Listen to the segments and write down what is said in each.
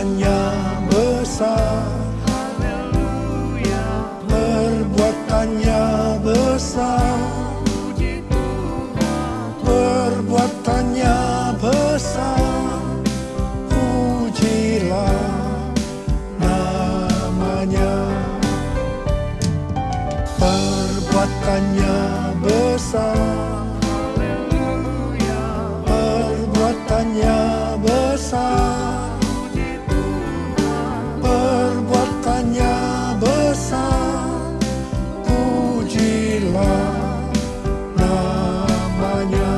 Perbuatannya besar, perbuatannya besar, perbuatannya besar, pujilah namanya. Perbuatannya besar, perbuatannya besar, perbuatannya besar, pujilah namanya,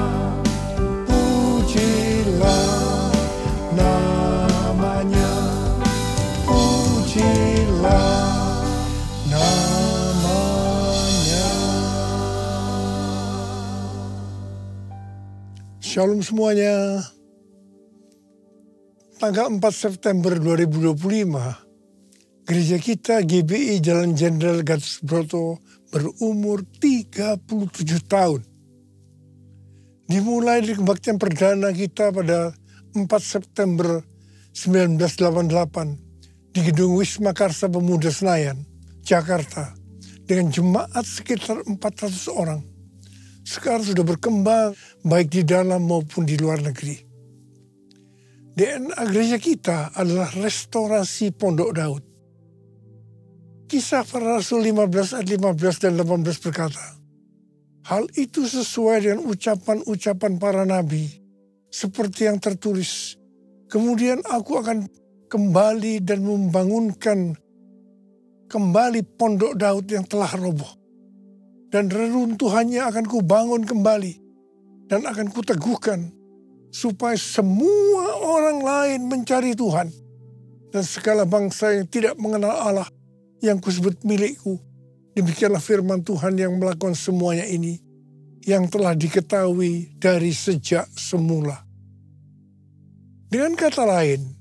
pujilah namanya, pujilah namanya. Shalom semuanya. Tanggal 4 September 2025, gereja kita GBI Jalan Jenderal Gatot Subroto berumur 37 tahun. Dimulai dari kebaktian perdana kita pada 4 September 1988 di Gedung Wisma Karsa Pemuda Senayan, Jakarta, dengan jemaat sekitar 400 orang. Sekarang sudah berkembang baik di dalam maupun di luar negeri. DNA gereja kita adalah restorasi Pondok Daud. Kisah Para Rasul 15 ayat 15 dan 18 berkata, hal itu sesuai dengan ucapan-ucapan para nabi, seperti yang tertulis, kemudian aku akan kembali dan membangunkan kembali Pondok Daud yang telah roboh. Dan reruntuhannya akan kubangun kembali dan akan kuteguhkan, supaya semua orang lain mencari Tuhan. Dan segala bangsa yang tidak mengenal Allah yang kusebut milikku. Demikianlah firman Tuhan yang melakukan semuanya ini, yang telah diketahui dari sejak semula. Dengan kata lain,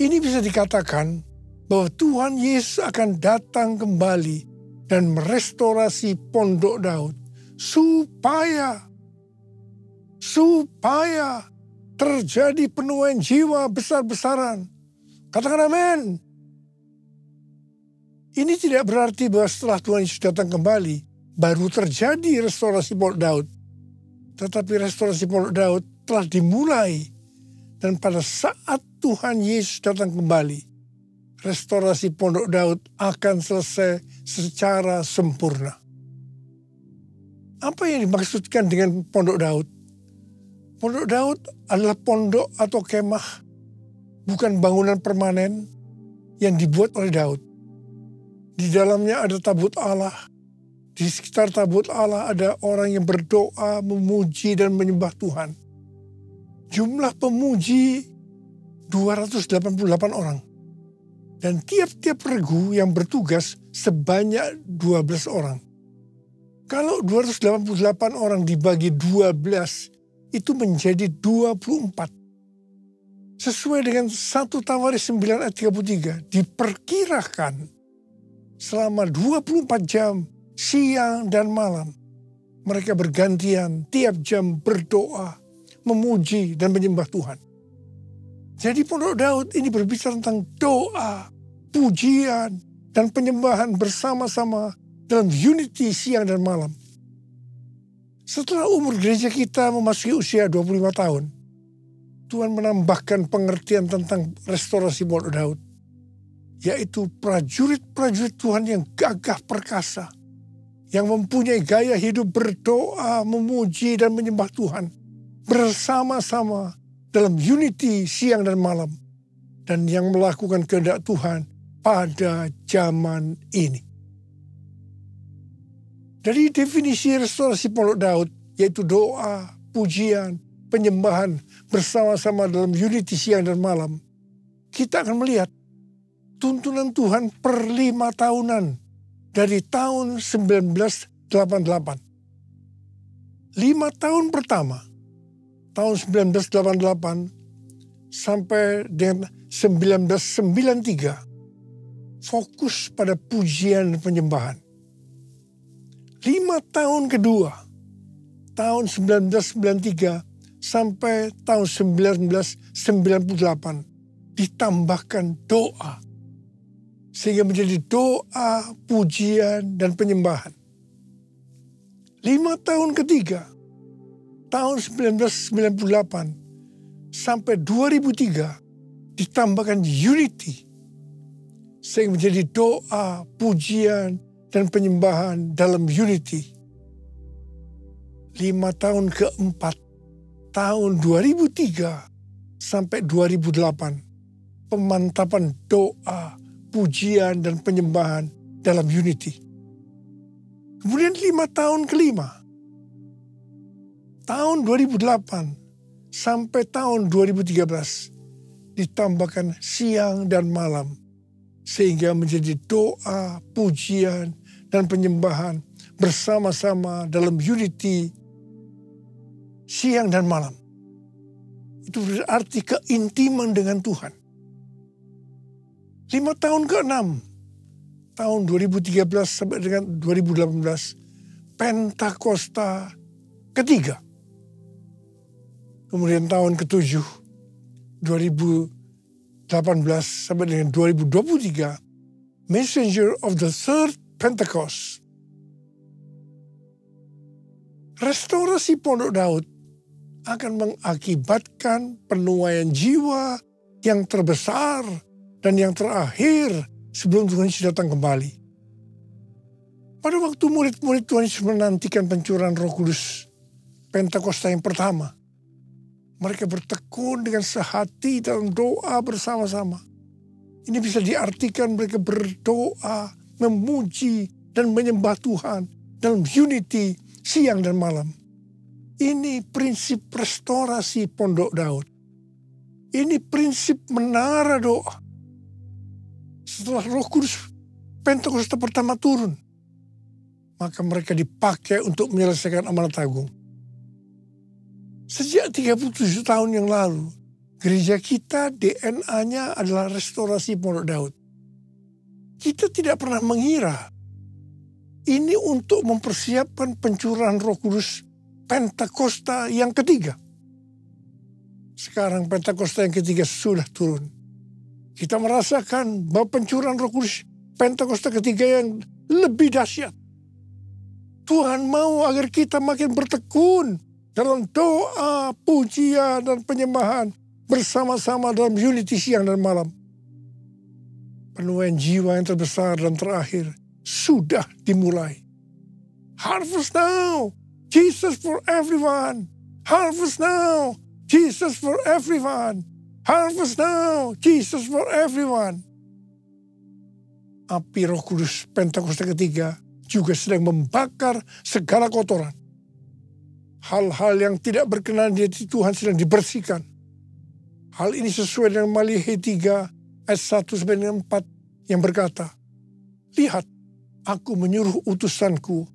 ini bisa dikatakan bahwa Tuhan Yesus akan datang kembali dan merestorasi Pondok Daud supaya terjadi penuaian jiwa besar-besaran. Katakan amin. Ini tidak berarti bahwa setelah Tuhan Yesus datang kembali, baru terjadi restorasi Pondok Daud. Tetapi restorasi Pondok Daud telah dimulai. Dan pada saat Tuhan Yesus datang kembali, restorasi Pondok Daud akan selesai secara sempurna. Apa yang dimaksudkan dengan Pondok Daud? Pondok Daud adalah pondok atau kemah, bukan bangunan permanen yang dibuat oleh Daud. Di dalamnya ada tabut Allah. Di sekitar tabut Allah ada orang yang berdoa, memuji dan menyembah Tuhan. Jumlah pemuji 288 orang. Dan tiap-tiap regu yang bertugas sebanyak 12 orang. Kalau 288 orang dibagi 12, itu menjadi 24. Sesuai dengan 1 Tawaris 9 ayat 33, diperkirakan selama 24 jam, siang dan malam, mereka bergantian tiap jam berdoa, memuji dan menyembah Tuhan. Jadi Pondok Daud ini berbicara tentang doa, pujian, dan penyembahan bersama-sama dalam unity siang dan malam. Setelah umur gereja kita memasuki usia 25 tahun, Tuhan menambahkan pengertian tentang restorasi Pondok Daud, yaitu prajurit-prajurit Tuhan yang gagah perkasa, yang mempunyai gaya hidup berdoa, memuji dan menyembah Tuhan, bersama-sama dalam unity siang dan malam, dan yang melakukan kehendak Tuhan pada zaman ini. Dari definisi restorasi Pondok Daud, yaitu doa, pujian, penyembahan bersama-sama dalam unity siang dan malam, kita akan melihat tuntunan Tuhan per 5 tahunan dari tahun 1988. 5 tahun pertama, tahun 1988 sampai dengan 1993, fokus pada pujian dan penyembahan. 5 tahun kedua, tahun 1993 sampai tahun 1998, ditambahkan doa. Sehingga menjadi doa, pujian, dan penyembahan. 5 tahun ketiga, tahun 1998 sampai 2003, ditambahkan unity. Sehingga menjadi doa, pujian, dan penyembahan dalam unity. 5 tahun keempat, tahun 2003 sampai 2008, pemantapan doa, pujian, dan penyembahan dalam unity. Kemudian 5 tahun kelima, tahun 2008 sampai tahun 2013, ditambahkan siang dan malam. Sehingga menjadi doa, pujian, dan penyembahan bersama-sama dalam unity siang dan malam. Itu berarti keintiman dengan Tuhan. 5 tahun ke-6, tahun 2013 sampai dengan 2018, Pentakosta ketiga. Kemudian tahun ke-7, 2018 sampai dengan 2023, Messenger of the Third Pentecost. Restorasi Pondok Daud akan mengakibatkan penuaian jiwa yang terbesar dan yang terakhir sebelum Tuhan Yesus datang kembali. Pada waktu murid-murid Tuhan Yesus menantikan pencurahan Roh Kudus Pentakosta yang pertama, mereka bertekun dengan sehati dalam doa bersama-sama. Ini bisa diartikan mereka berdoa, memuji, dan menyembah Tuhan dalam unity siang dan malam. Ini prinsip restorasi Pondok Daud. Ini prinsip menara doa. Setelah Roh Kudus Pentakosta pertama turun, maka mereka dipakai untuk menyelesaikan amanat agung. Sejak 37 tahun yang lalu, gereja kita DNA-nya adalah restorasi Pondok Daud. Kita tidak pernah mengira ini untuk mempersiapkan pencurahan Roh Kudus Pentakosta yang ketiga. Sekarang Pentakosta yang ketiga sudah turun. Kita merasakan bahwa pencurahan Roh Kudus Pentakosta ketiga yang lebih dahsyat. Tuhan mau agar kita makin bertekun dalam doa, pujian, dan penyembahan bersama-sama dalam unity siang dan malam. Penuaian jiwa yang terbesar dan terakhir sudah dimulai. Harvest now, Jesus for everyone. Harvest now, Jesus for everyone. Harvest now, Jesus for everyone. Api Roh Kudus Pentakosta ketiga juga sedang membakar segala kotoran. Hal-hal yang tidak berkenan di hati Tuhan sedang dibersihkan. Hal ini sesuai dengan Malihi 3 ayat 1 sampai 4 yang berkata, "Lihat, aku menyuruh utusanku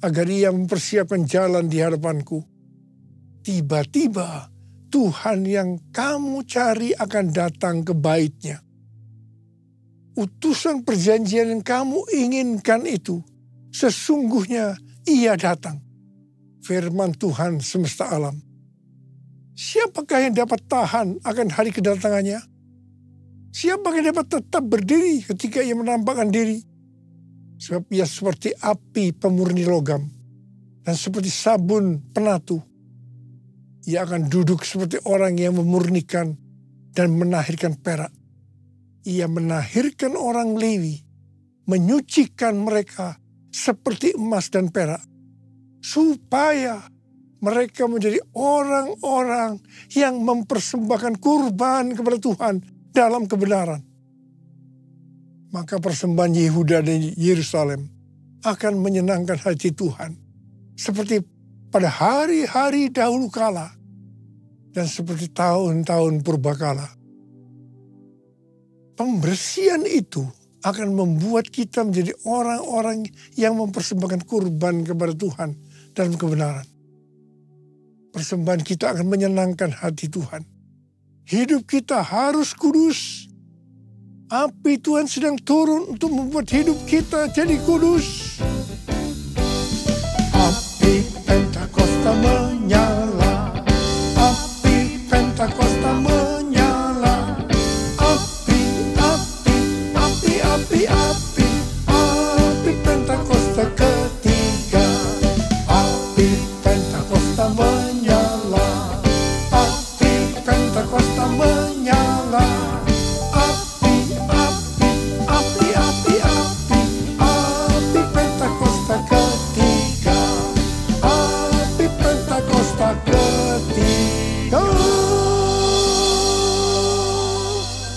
agar ia mempersiapkan jalan di hadapanku. Tiba-tiba Tuhan yang kamu cari akan datang ke bait-Nya. Utusan perjanjian yang kamu inginkan itu, sesungguhnya ia datang. Firman Tuhan semesta alam. Siapakah yang dapat tahan akan hari kedatangannya? Siapakah yang dapat tetap berdiri ketika ia menampakkan diri? Sebab ia seperti api pemurni logam dan seperti sabun penatu. Ia akan duduk seperti orang yang memurnikan dan menahirkan perak. Ia menahirkan orang Lewi, menyucikan mereka seperti emas dan perak, supaya mereka menjadi orang-orang yang mempersembahkan kurban kepada Tuhan dalam kebenaran. Maka persembahan Yehuda dan Yerusalem akan menyenangkan hati Tuhan, seperti pada hari-hari dahulu kala dan seperti tahun-tahun purbakala. Pembersihan itu akan membuat kita menjadi orang-orang yang mempersembahkan kurban kepada Tuhan dalam kebenaran. Persembahan kita akan menyenangkan hati Tuhan. Hidup kita harus kudus. Api Tuhan sedang turun untuk membuat hidup kita jadi kudus. Api Pentakosta menyala. Api Pentakosta menyala.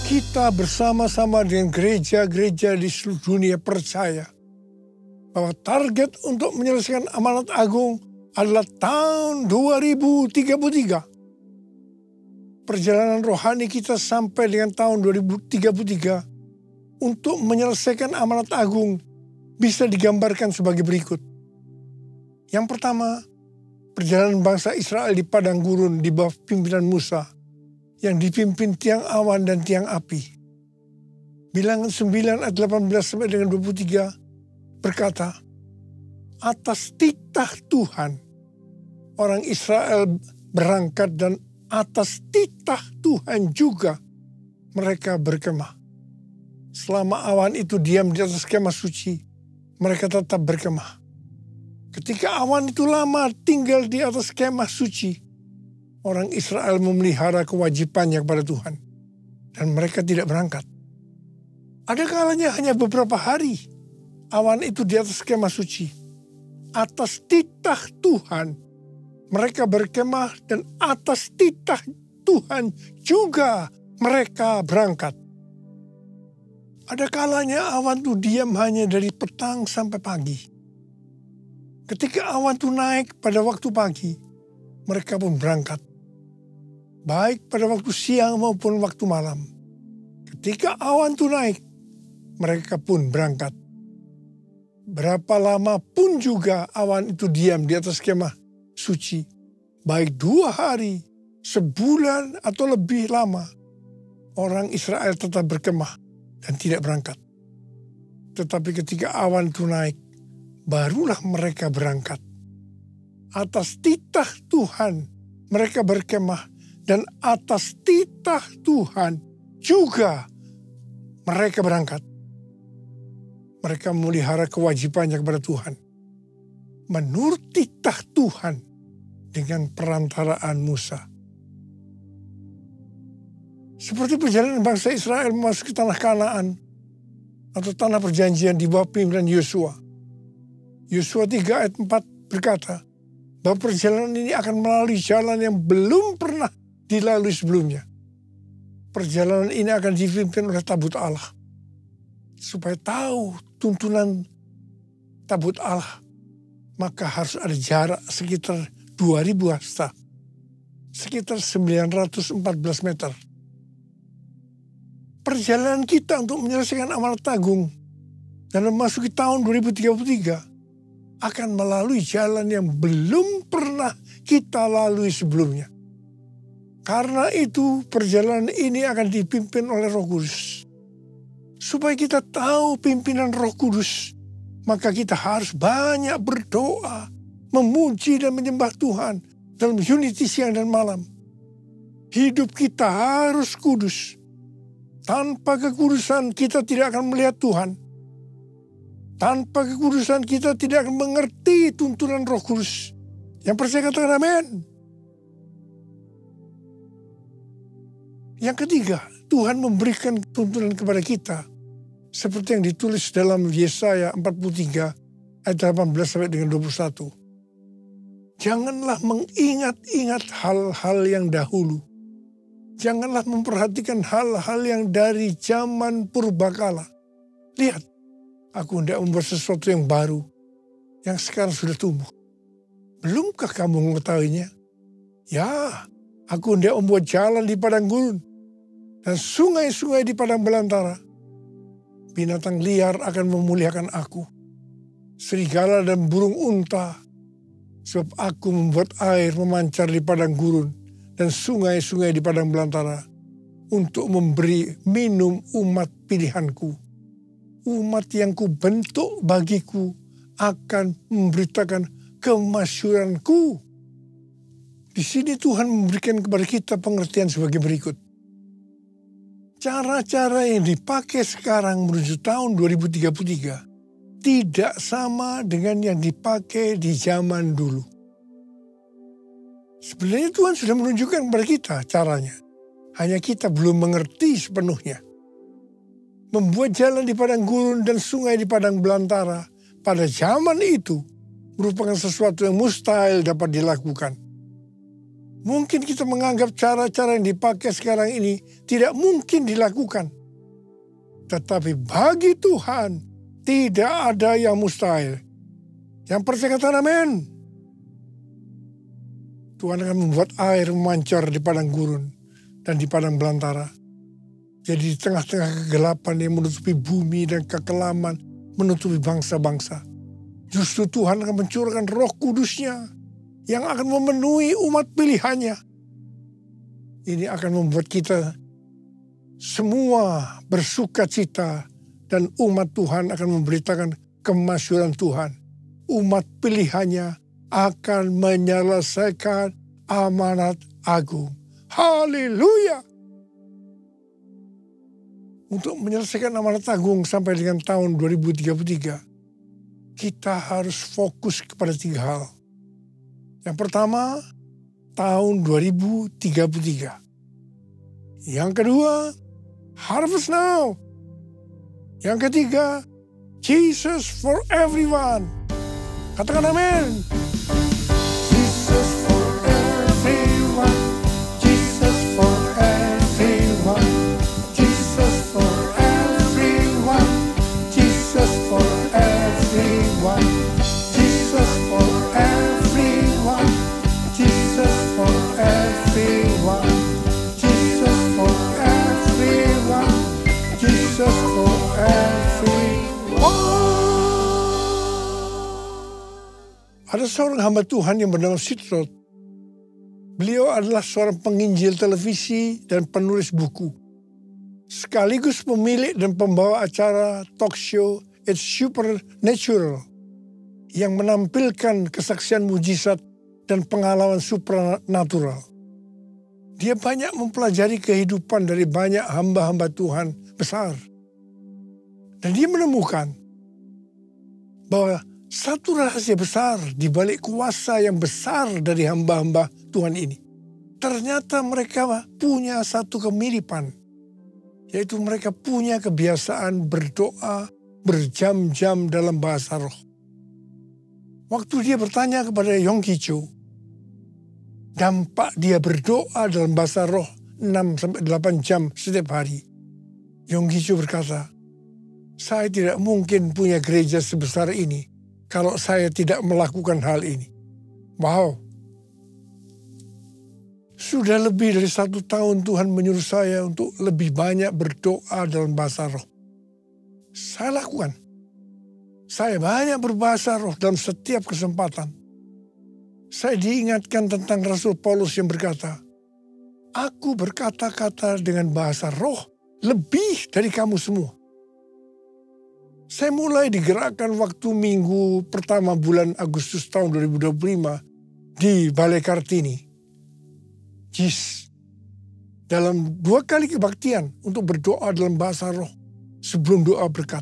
Kita bersama-sama dengan gereja-gereja di seluruh dunia percaya bahwa target untuk menyelesaikan amanat agung adalah tahun 2033. Perjalanan rohani kita sampai dengan tahun 2033 untuk menyelesaikan amanat agung bisa digambarkan sebagai berikut. Yang pertama, perjalanan bangsa Israel di padang gurun di bawah pimpinan Musa yang dipimpin tiang awan dan tiang api. Bilangan 9 ayat 18 sampai dengan 23 berkata, atas titah Tuhan orang Israel berangkat dan atas titah Tuhan juga mereka berkemah. Selama awan itu diam di atas kemah suci, mereka tetap berkemah. Ketika awan itu lama tinggal di atas kemah suci, orang Israel memelihara kewajibannya kepada Tuhan. Dan mereka tidak berangkat. Ada kalanya hanya beberapa hari awan itu di atas kemah suci. Atas titah Tuhan mereka berkemah dan atas titah Tuhan juga mereka berangkat. Ada kalanya awan itu diam hanya dari petang sampai pagi. Ketika awan itu naik pada waktu pagi, mereka pun berangkat. Baik pada waktu siang maupun waktu malam. Ketika awan itu naik, mereka pun berangkat. Berapa lama pun juga awan itu diam di atas kemah suci. Baik 2 hari, sebulan atau lebih lama. Orang Israel tetap berkemah dan tidak berangkat. Tetapi ketika awan itu naik, barulah mereka berangkat. Atas titah Tuhan mereka berkemah. Dan atas titah Tuhan juga mereka berangkat. Mereka memelihara kewajibannya kepada Tuhan. Menurut titah Tuhan dengan perantaraan Musa. Seperti perjalanan bangsa Israel memasuki tanah Kanaan atau tanah perjanjian di bawah pimpinan Yosua. Yosua 3 ayat 4 berkata bahwa perjalanan ini akan melalui jalan yang belum pernah dilalui sebelumnya. Perjalanan ini akan dipimpin oleh tabut Allah. Supaya tahu tuntunan tabut Allah, maka harus ada jarak sekitar 2000 hasta. Sekitar 914 meter. Perjalanan kita untuk menyelesaikan amanat agung dan memasuki tahun 2033 akan melalui jalan yang belum pernah kita lalui sebelumnya. Karena itu perjalanan ini akan dipimpin oleh Roh Kudus. Supaya kita tahu pimpinan Roh Kudus, maka kita harus banyak berdoa, memuji dan menyembah Tuhan dalam unity siang dan malam. Hidup kita harus kudus. Tanpa kekudusan kita tidak akan melihat Tuhan. Tanpa kekudusan kita tidak akan mengerti tuntunan Roh Kudus. Yang percaya katakan amin. Yang ketiga, Tuhan memberikan tuntunan kepada kita. Seperti yang ditulis dalam Yesaya 43 ayat 18 sampai dengan 21. Janganlah mengingat-ingat hal-hal yang dahulu. Janganlah memperhatikan hal-hal yang dari zaman purbakala. Lihat, aku hendak membuat sesuatu yang baru, yang sekarang sudah tumbuh. Belumkah kamu mengetahuinya? Ya, aku hendak membuat jalan di padang gurun dan sungai-sungai di padang belantara. Binatang liar akan memuliakan aku. Serigala dan burung unta. Sebab aku membuat air memancar di padang gurun dan sungai-sungai di padang belantara. Untuk memberi minum umat pilihanku. Umat yang kubentuk bagiku akan memberitakan kemasyhuranku. Di sini Tuhan memberikan kepada kita pengertian sebagai berikut. Cara-cara yang dipakai sekarang menuju tahun 2033 tidak sama dengan yang dipakai di zaman dulu. Sebenarnya Tuhan sudah menunjukkan kepada kita caranya. Hanya kita belum mengerti sepenuhnya. Membuat jalan di padang gurun dan sungai di padang belantara pada zaman itu merupakan sesuatu yang mustahil dapat dilakukan. Mungkin kita menganggap cara-cara yang dipakai sekarang ini tidak mungkin dilakukan. Tetapi bagi Tuhan tidak ada yang mustahil. Yang percaya katakan amin. Tuhan akan membuat air memancar di padang gurun dan di padang belantara. Jadi di tengah-tengah kegelapan yang menutupi bumi dan kekelaman, menutupi bangsa-bangsa. Justru Tuhan akan mencurahkan Roh Kudus-Nya yang akan memenuhi umat pilihannya. Ini akan membuat kita semua bersuka cita dan umat Tuhan akan memberitakan kemasyhuran Tuhan. Umat pilihannya akan menyelesaikan amanat agung. Haleluya! Untuk menyelesaikan amanat agung sampai dengan tahun 2033, kita harus fokus kepada 3 hal. Yang pertama, tahun 2033. Yang kedua, harvest now. Yang ketiga, Jesus for everyone. Katakan amin. Jesus for everyone. Jesus for everyone. Jesus for everyone. Jesus for everyone. Jesus for everyone. Jesus for everyone. Jesus for everyone. Jesus for everyone. Ada seorang hamba Tuhan yang bernama Sitrot. Beliau adalah seorang penginjil televisi dan penulis buku. Sekaligus pemilik dan pembawa acara talk show It's Supernatural yang menampilkan kesaksian mujizat dan pengalaman supranatural. Dia banyak mempelajari kehidupan dari banyak hamba-hamba Tuhan besar. Dan dia menemukan bahwa satu rahasia besar di balik kuasa yang besar dari hamba-hamba Tuhan ini. Ternyata mereka punya satu kemiripan. Yaitu mereka punya kebiasaan berdoa berjam-jam dalam bahasa roh. Waktu dia bertanya kepada Yong Ki Cho, dampak dia berdoa dalam bahasa roh 6-8 jam setiap hari. Yong Ki Cho berkata, saya tidak mungkin punya gereja sebesar ini kalau saya tidak melakukan hal ini. Wow. Sudah lebih dari 1 tahun Tuhan menyuruh saya untuk lebih banyak berdoa dalam bahasa roh. Saya lakukan. Saya banyak berbahasa roh dalam setiap kesempatan. Saya diingatkan tentang Rasul Paulus yang berkata, aku berkata-kata dengan bahasa roh lebih dari kamu semua. Saya mulai digerakkan waktu minggu pertama bulan Agustus tahun 2025 di Balai Kartini. JIS. Dalam 2 kali kebaktian untuk berdoa dalam bahasa roh sebelum doa berkat.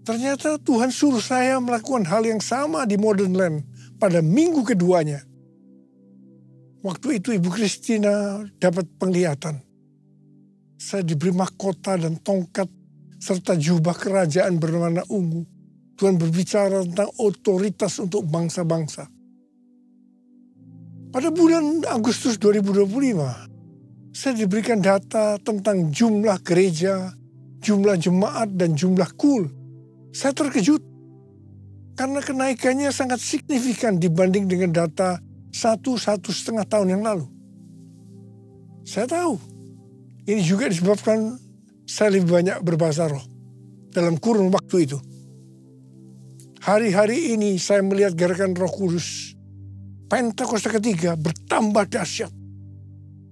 Ternyata Tuhan suruh saya melakukan hal yang sama di Modern Land pada minggu keduanya. Waktu itu Ibu Christina dapat penglihatan. Saya diberi mahkota dan tongkat serta jubah kerajaan berwarna ungu. Tuhan berbicara tentang otoritas untuk bangsa-bangsa. Pada bulan Agustus 2025, saya diberikan data tentang jumlah gereja, jumlah jemaat, dan jumlah kul. Saya terkejut karena kenaikannya sangat signifikan dibanding dengan data 1,5 tahun yang lalu. Saya tahu, ini juga disebabkan saya lebih banyak berbahasa roh dalam kurun waktu itu. Hari-hari ini saya melihat gerakan Roh Kudus Pentakosta ketiga bertambah dahsyat.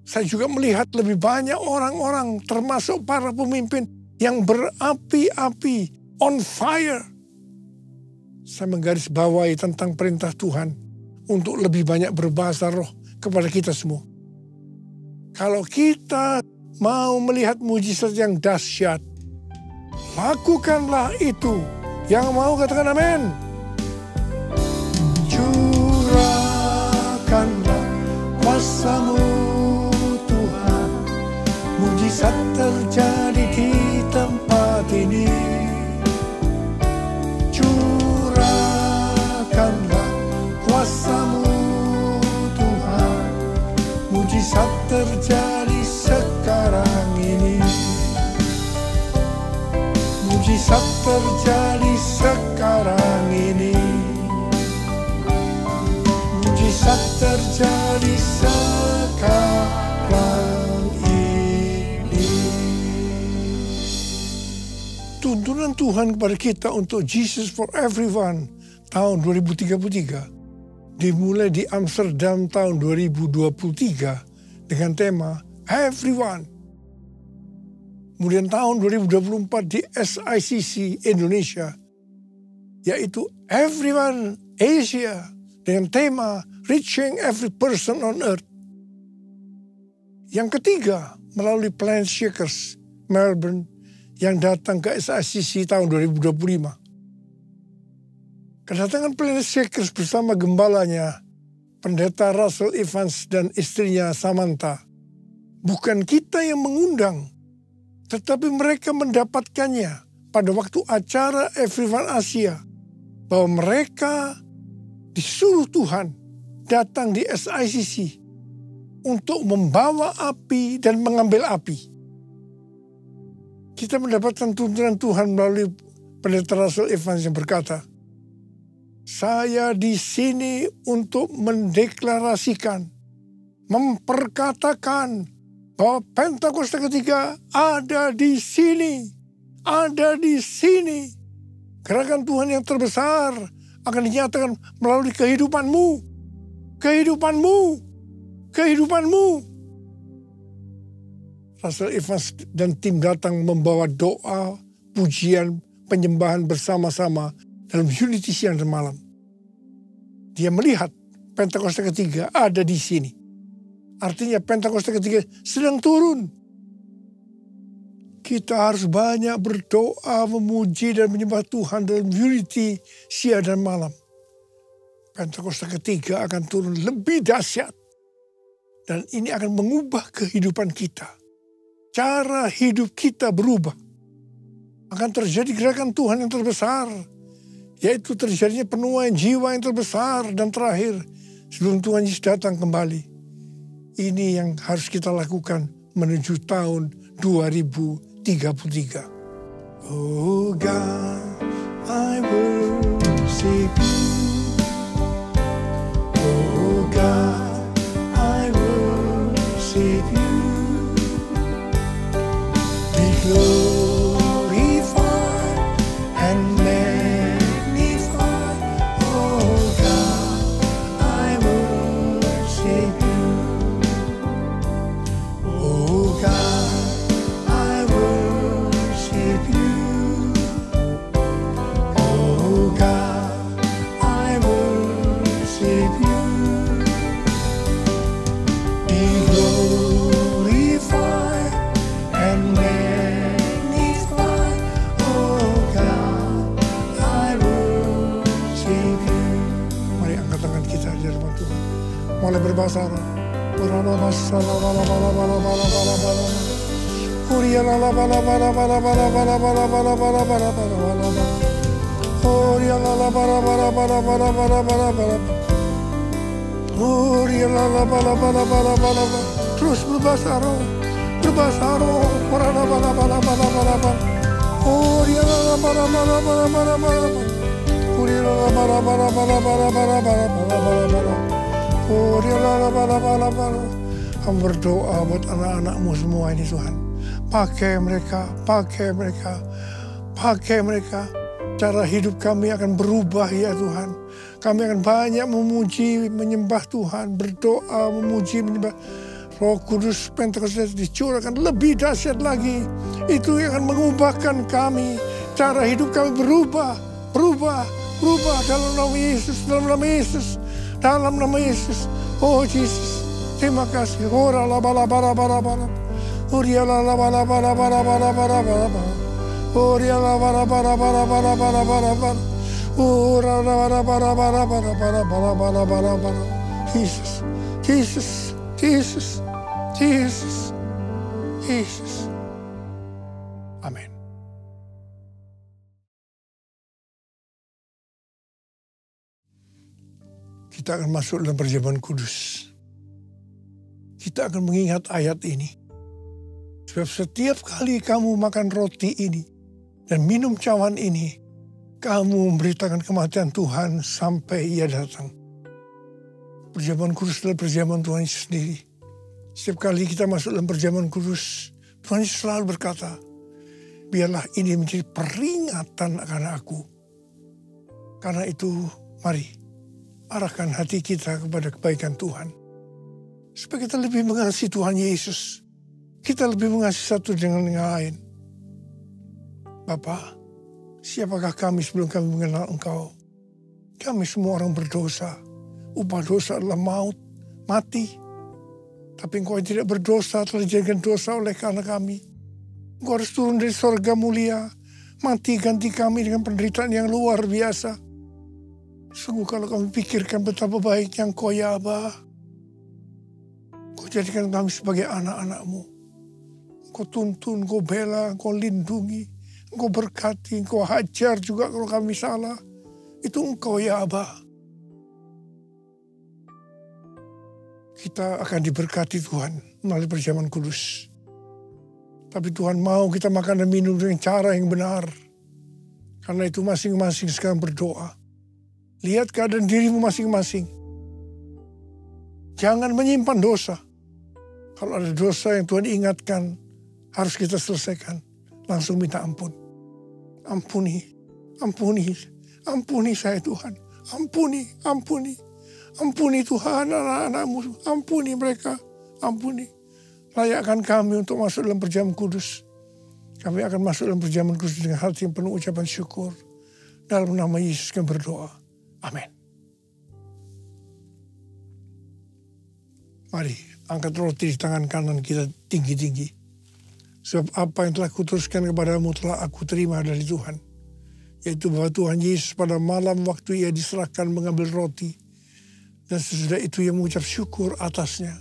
Saya juga melihat lebih banyak orang-orang termasuk para pemimpin yang berapi-api, on fire. Saya menggarisbawahi tentang perintah Tuhan untuk lebih banyak berbahasa roh kepada kita semua. Kalau kita mau melihat mujizat yang dahsyat, lakukanlah itu. Yang mau katakan amin. Curahkanlah kuasa-Mu Tuhan, mujizat terjadi di tempat ini. Curahkanlah kuasa-Mu Tuhan, terjadi sekarang ini. Mujizat terjadi sekarang ini. Mujizat terjadi sekarang ini. Tuntunan Tuhan kepada kita untuk Jesus for Everyone tahun 2033 dimulai di Amsterdam tahun 2023 dengan tema Everyone. Kemudian tahun 2024 di SICC Indonesia, yaitu Everyone Asia dengan tema Reaching Every Person on Earth. Yang ketiga, melalui Planet Shakers Melbourne yang datang ke SICC tahun 2025. Kedatangan Planet Shakers bersama gembalanya, Pendeta Russell Evans dan istrinya Samantha, bukan kita yang mengundang, tetapi mereka mendapatkannya pada waktu acara Everyone Asia, bahwa mereka disuruh Tuhan datang di SICC untuk membawa api dan mengambil api. Kita mendapatkan tuntunan Tuhan melalui Pendeta Russell Evans yang berkata, saya di sini untuk mendeklarasikan, memperkatakan bahwa Pentakosta ketiga ada di sini, ada di sini. Gerakan Tuhan yang terbesar akan dinyatakan melalui kehidupanmu, kehidupanmu, kehidupanmu. Russell Evans dan tim datang membawa doa, pujian, penyembahan bersama-sama dalam unity siang dan malam. Dia melihat Pentakosta ketiga ada di sini. Artinya Pentakosta ketiga sedang turun. Kita harus banyak berdoa, memuji dan menyembah Tuhan dalam unity siang dan malam. Pentakosta ketiga akan turun lebih dahsyat. Dan ini akan mengubah kehidupan kita. Cara hidup kita berubah. Akan terjadi gerakan Tuhan yang terbesar, yaitu terjadinya penuaian jiwa yang terbesar dan terakhir sebelum Tuhan Yesus datang kembali. Ini yang harus kita lakukan menuju tahun 2033. Oh God, I worship you. Oh God, I worship you. Glorify and magnify, oh God, I worship you. Oh God, I worship you. Oh God, I worship you. Be glorified and magnify. Mulai berbahasa Arab. Terus berbahasa Arab. Berbahasa Arab. Kamu berdoa buat anak-anakmu semua ini Tuhan. Pakai mereka, pakai mereka, pakai mereka. Cara hidup kami akan berubah ya Tuhan. Kami akan banyak memuji, menyembah Tuhan. Berdoa, memuji, menyembah. Roh Kudus Pentakosta dicurahkan lebih dahsyat lagi. Itu yang akan mengubahkan kami. Cara hidup kami berubah, berubah, berubah dalam nama Yesus, dalam nama Yesus. Dalam nama Yesus. Oh Yesus, terima kasih. Ora la bala bala bala bala. Oria la bala bala bala bala bala bala. Oria la bala bala bala bala bala bala bala. Ora la bala bala bala bala bala bala bala bala bala. Jesus, Jesus, Jesus, Jesus, Jesus. Amin. Kita akan masuk dalam perjamuan kudus. kita akan mengingat ayat ini. Sebab setiap kali kamu makan roti ini dan minum cawan ini, kamu memberitakan kematian Tuhan sampai Ia datang. Perjamuan kudus adalah perjamuan Tuhan Yesus sendiri. Setiap kali kita masuk dalam perjamuan kudus, Tuhan Yesus selalu berkata, biarlah ini menjadi peringatan akan aku. Karena itu, mari arahkan hati kita kepada kebaikan Tuhan. Supaya kita lebih mengasihi Tuhan Yesus. Kita lebih mengasihi satu dengan yang lain. Bapa, siapakah kami sebelum kami mengenal Engkau? Kami semua orang berdosa. Upah dosa adalah maut, mati. Tapi Engkau yang tidak berdosa telah dijadikan dosa oleh karena kami. Engkau harus turun dari sorga mulia. Mati ganti kami dengan penderitaan yang luar biasa. Sungguh kalau kami pikirkan betapa baiknya Engkau ya Aba. Engkau jadikan kami sebagai anak-anak-Mu. Engkau tuntun, Engkau bela, Engkau lindungi, Engkau berkati, Engkau hajar juga kalau kami salah. Itu Engkau ya Aba. Kita akan diberkati Tuhan melalui perjamuan kudus. Tapi Tuhan mau kita makan dan minum dengan cara yang benar. Karena itu masing-masing sekarang berdoa. Lihat keadaan dirimu masing-masing. Jangan menyimpan dosa. Kalau ada dosa yang Tuhan ingatkan, harus kita selesaikan. Langsung minta ampun. Ampuni, ampuni, ampuni saya Tuhan. Ampuni, ampuni. Ampuni Tuhan anak-anak-Mu. Ampuni mereka, ampuni. Layakkan kami untuk masuk dalam perjamuan kudus. Kami akan masuk dalam perjamuan kudus dengan hati yang penuh ucapan syukur. Dalam nama Yesus kami berdoa. Amin. Mari angkat roti di tangan kanan kita tinggi-tinggi. Sebab apa yang telah kuteruskan kepadamu telah aku terima dari Tuhan. Yaitu bahwa Tuhan Yesus pada malam waktu Ia diserahkan mengambil roti. Dan sesudah itu Ia mengucap syukur atasnya.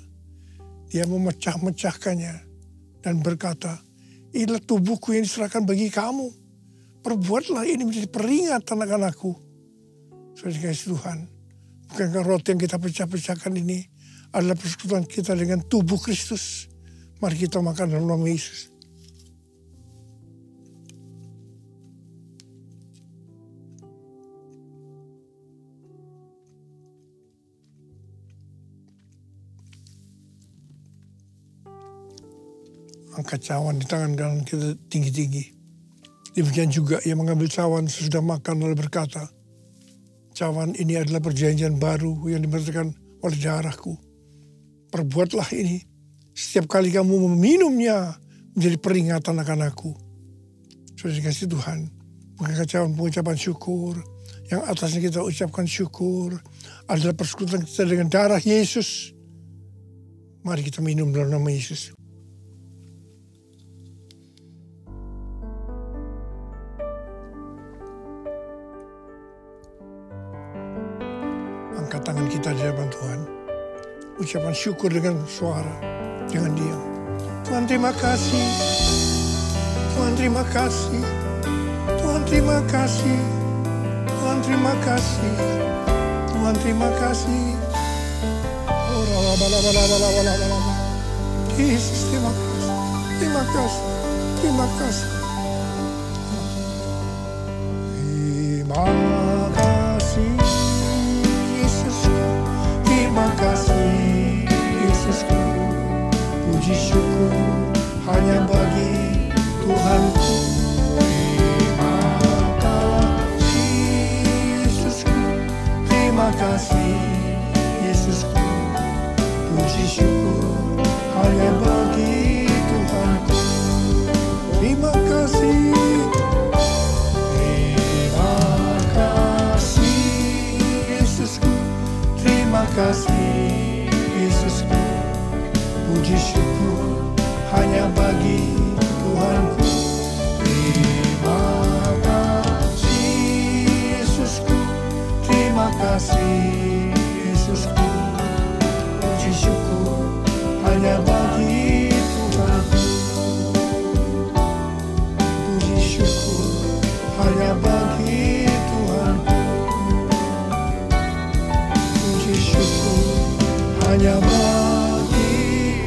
Dia memecah-mecahkannya dan berkata, inilah tubuhku yang diserahkan bagi kamu. Perbuatlah ini menjadi peringatan akan aku. Saudara dikasihi Tuhan, bukankah roti yang kita pecah-pecahkan ini adalah persekutuan kita dengan tubuh Kristus? Mari kita makan dalam nama Yesus. Angkat cawan di tangan kanan kita tinggi-tinggi. Demikian juga Ia mengambil cawan sesudah makan lalu berkata, cawan ini adalah perjanjian baru yang dibenarkan oleh darahku. Perbuatlah ini setiap kali kamu meminumnya menjadi peringatan akan aku. Sudah dikasih Tuhan, mengangkat cawan pengucapan syukur. Yang atasnya kita ucapkan syukur adalah persekutuan kita dengan darah Yesus. Mari kita minum dalam nama Yesus. Angkat tangan kita di hadapan Tuhan. Ucapan syukur dengan suara. Jangan diam. Tuhan terima kasih. Tuhan terima kasih. Tuhan terima kasih. Tuhan terima kasih. Tuhan terima kasih. Yesus terima kasih. Terima kasih. Terima kasih. Terima kasih. Terima kasih Yesusku, puji syukur hanya bagi Tuhanku. Terima kasih Yesusku, terima kasih Yesusku, puji syukur hanya bagi Tuhanku. Terima kasih. Terima kasih Yesusku, terima kasih Yesusku, puji syukur hanya bagi Tuhanku. Terima kasih Yesusku, terima kasih Yesusku, puji syukur hanya bagi Tuhanku. Puji syukur hanya bagi Tuhanku. Puji syukur hanya bagi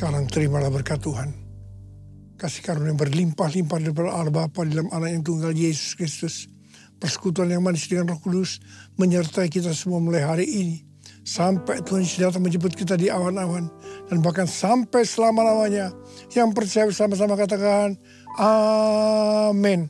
Sekarang terimalah berkat Tuhan. Kasih karunia yang berlimpah-limpah daripada Allah Bapa dalam anak yang tunggal Yesus Kristus. Persekutuan yang manis dengan Roh Kudus menyertai kita semua mulai hari ini. Sampai Tuhan Yesus datang menjemput kita di awan-awan. Dan bahkan sampai selama-lamanya. Yang percaya bersama-sama katakan, Amin.